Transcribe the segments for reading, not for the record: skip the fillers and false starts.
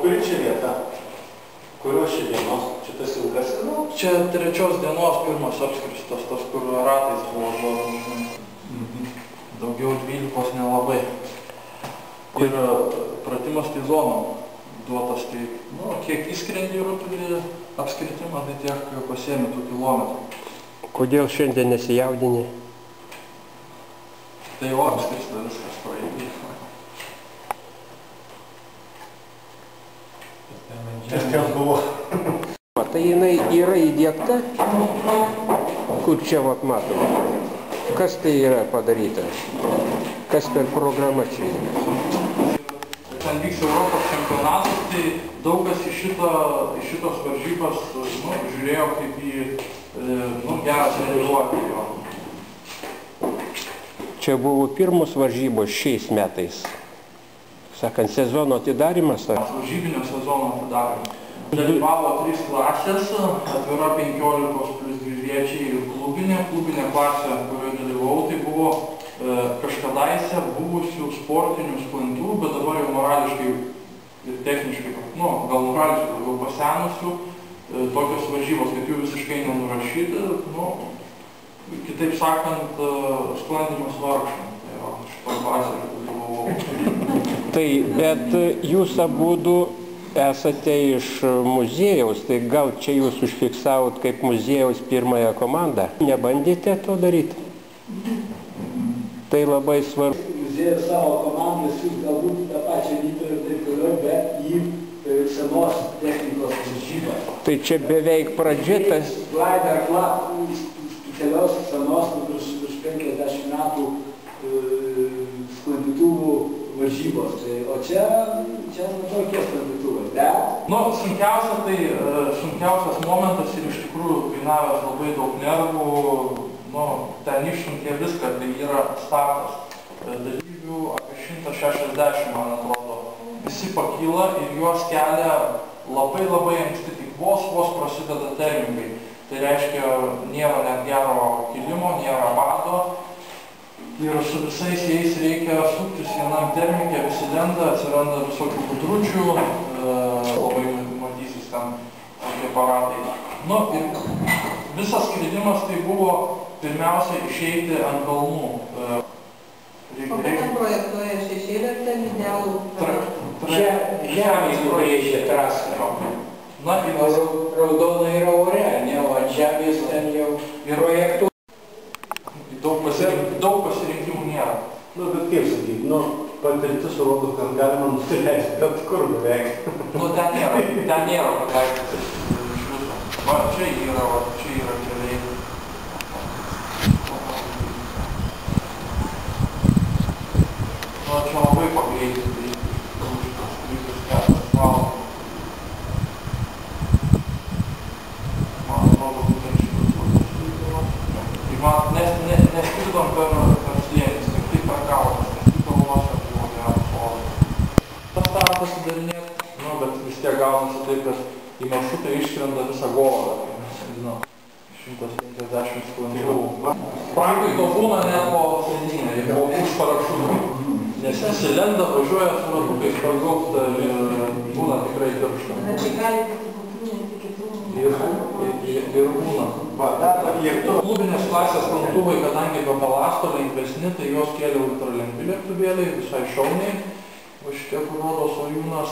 kuri čia vieta? Kurios čia dienos? Čia tas ilgas yra? Čia 3 dienos pirmas apskristas, tas, kur ratais buvo. Daugiau 12 nelabai. Ir pratimas tai zonom duotas, tai, nu, kiek įskrendi rutulį apskritimą, tai tiek pasiemi tų kilometrų. Kodėl šiandien nesijaudini? Tai jau apskrista viskas praeitį. Kas ten buvo? Tai jinai yra įdiegta, kur čia vat matoma. Kas tai yra padaryta? Kas per programą čia yra? Ten vyks Europos čempionatas, tai daug kas iš šitos varžybas žiūrėjo kaip į gerą treniruotę jo. Čia buvo pirmos varžybos šiais metais. Sakant, sezono atidarymas? Varžybinio sezono atidarymas. Dalyvavo 3 klasės, atvira 15 plus dviviečiai ir klubinė. Klubinė klasė, kurioje dalyvau, tai buvo kažkadaise buvusių sportinių sklandų, bet dabar jau morališkai ir techniškai, gal morališkai jau pasenusių, tokios varžybos, kad jų visiškai nenurašyti, kitaip sakant, sklandymas vargšam. Tai šitoj klasėje dalyvau. Tai, bet jūs abudu esate iš muziejaus, tai gal čia jūs užfiksavot kaip muziejaus pirmąją komandą? Nebandėte to daryti? Tai labai svarbu. Muziejus savo komandą siūs galbūt tą pačią rytą ir taip toliau, bet į senos technikos varžybą. Tai čia beveik pradžia tas... Glider Club kelios senos, virš 50 metų sklandytuvų varžybos. O čia tokie sklandytuvai. Bet... Sunkiausias momentas ir iš tikrųjų kainavęs labai daug nervų. Ten išsunkė viską, tai yra startas. Dalyvių apie 160, man atrodo. Visi pakyla ir juos kelia labai anksti, tik vos prasideda terminkai. Tai reiškia, nėra net gero kilimo, nėra bado. Ir su visais jais reikia suktis vienam terminkė, visi lenda, atsiranda visokių budručių, labai matysis ten tokie paratai. Ir visas skridimas tai buvo pirmiausia išeiti ant kalnų. O kaip projektuoja šešėlį ar ten idealų? Čia žemės nubrėžė trasą. Raudona yra ore, ne, o ant žemės ten jau projektų. Daug pasirinkimų nėra. Bet kaip sakyti, patirtis rodo, kad galima nusileisti, bet kur beveik. Ten nėra pataikyti. Va, čia yra keliai. Čia labai pagreitinti, tai 4 valandas. Man atrodo, būtent šitas valandas. Neskridom per slėnis, tik tai per kalnas, nes tik kalnuose buvo geras oras. Tas tam pasidarinėt, bet vis tiek gaunasi taip, kad į maršrutą išskrenda visą golą, 150 sklandų. Prankui to būna net po slėnynę, po už parašūtų. Nes visi lenda, važiuoja su ratukais per gaustą ir būna tikrai pirštą. Bet tai gali būti būtų, netikėtų. Ir būna. Klubinės klasės sklandytuvai, kadangi be balasto lengvesni, tai jos kėlė ultralengvi lėktuvėliai, visai šauniai. O šitie, kur rodo Sojūnas,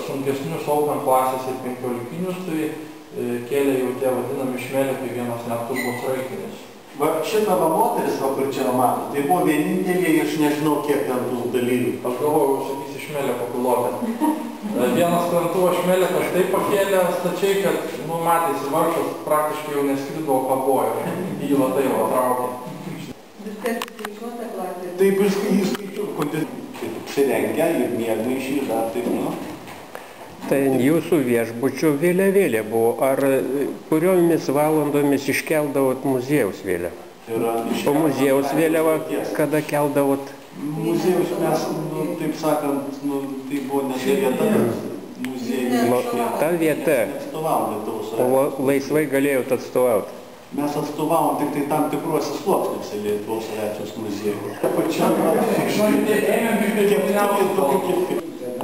sunkesnius Open klasės ir 15-inius, tai kėlė jau tie vadinami šmelikai, vienas net turbosraikinis. Va šitą moteris, kur čia mato, tai buvo vienintelė iš nežinau kiek ten tų dalyvių. Aš galvoju, sakysi šmeleko pilotė. Vienas sklandytuvas šmelekas taip pakėlė stačiai, kad, matėsi vargšas praktiškai jau neskrido, o kabojo. Jį va tai va traukė. Viskas skaičiuota klasė. Taip ir skaičiu, apsirengia ir miegmaišį dar taip, Tai jūsų viešbučio vėliavėlė buvo. Ar kuriomis valandomis iškeldavot muziejaus vėliavą? O muziejaus vėliavą kada keldavot? Muziejus mes, taip sakant, tai buvo ne ta vieta, muziejus. Ta vieta. O laisvai galėjot atstovauti? Mes atstovavom tik tai tam tikruose sluoksniuose Lietuvos aviacijos muziejų.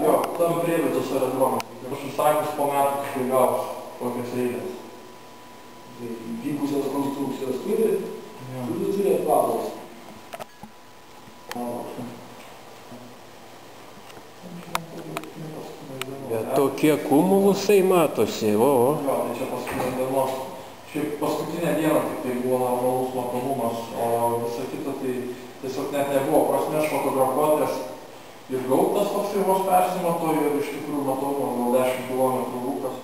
Jo, tam prievitos aerodromas. atsistakius po metų tikrai gaus tokias eilės. Tai vykusios konstrukcijos turi paklausos. Bet tokie kumulusai matosi, o. Jo, tai čia paskutinė dienos. Šiaip paskutinę dieną tik tai buvo normalus matomumas, o visa kita tai tiesiog net nebuvo prasmės fotografuotės ir gautas toks jau vos persimato ir iš tikrųjų matomumas gal 10 km rūkas.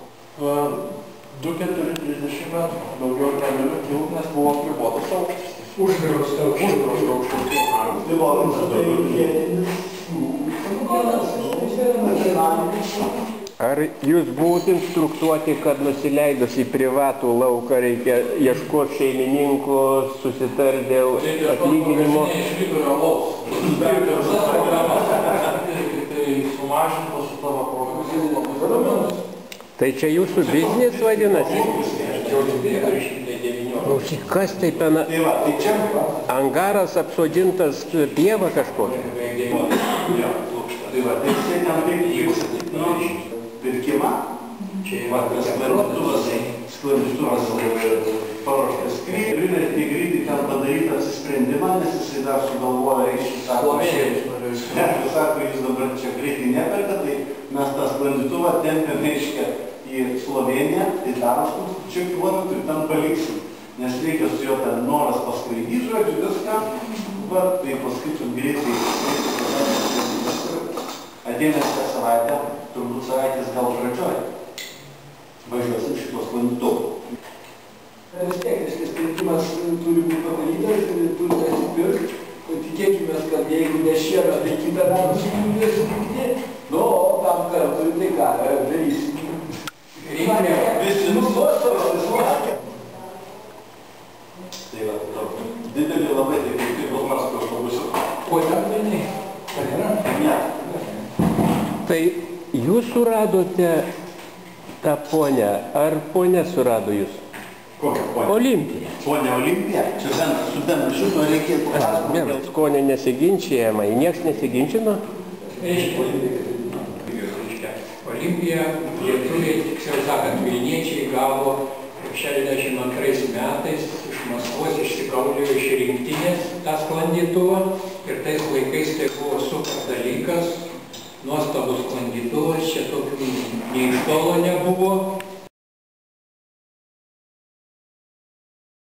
2,4-30 metrų, daugiau negaliu kilt, nes buvo apribotas aukštis. Uždrausta aukštis. Tai Ar jūs buvot instruktuoti, kad nusileidus į privatų lauką reikia ieškoti šeimininkų, susitarti dėl atlyginimo? Tai iš vidurio laus. Tai sumažintos su tavo programos. Tai čia jūsų biznis vadinasi? Kas tai pena? Angaras apsodintas pieva kažkokia? Tai va, tai jisai tam reikia pirkimą. Čia sklandytuvas paruoštas. Privertė greitai ten padaryti apsisprendimą, nes jisai dar sugalvoja sako, jis dabar čia greitai neperka, tai mes tą sklandytuvą tempėm į Slovėniją, tai darom čia kilometrų ir ten paliksim. Nes reikia su jo ten noras paskraidyti, žodžiu, viską. Tai paskaičiu greitai. Ateinančią savaitę, turbūt savaitės gal pradžioj, važiuosim šitos sklandytuvų. Vis tiek, šis sprendimas turi būti padarytas ir turi atsipirkti. Tikėkime, kad jeigu ne šiemet, tai kitą metą sugrįžės įpirkti. Nu, o tam kartui tai ką darysim. Visi nustos. Tai va, didelį labai tik Maskvos autobusių. O ten vieni? Ne. Tai jūs suradote tą ponę, ar ponė surado jūs? Kokią ponę? Olimpija. Ponė Olimpija? Čia su bendru šito reikėtų pasakoti. Skonė nesiginčijama, nieks nesiginčino? Olimpiją lietuviai, tiksliau sakant, Vilniečiai gavo 62 metais iš Maskvos išsikaulėjo iš rinktinės tą sklandytuvą ir tais laikais tai buvo super dalykas, nuostabus sklandytuvas, čia tokių nei iš tolo nebuvo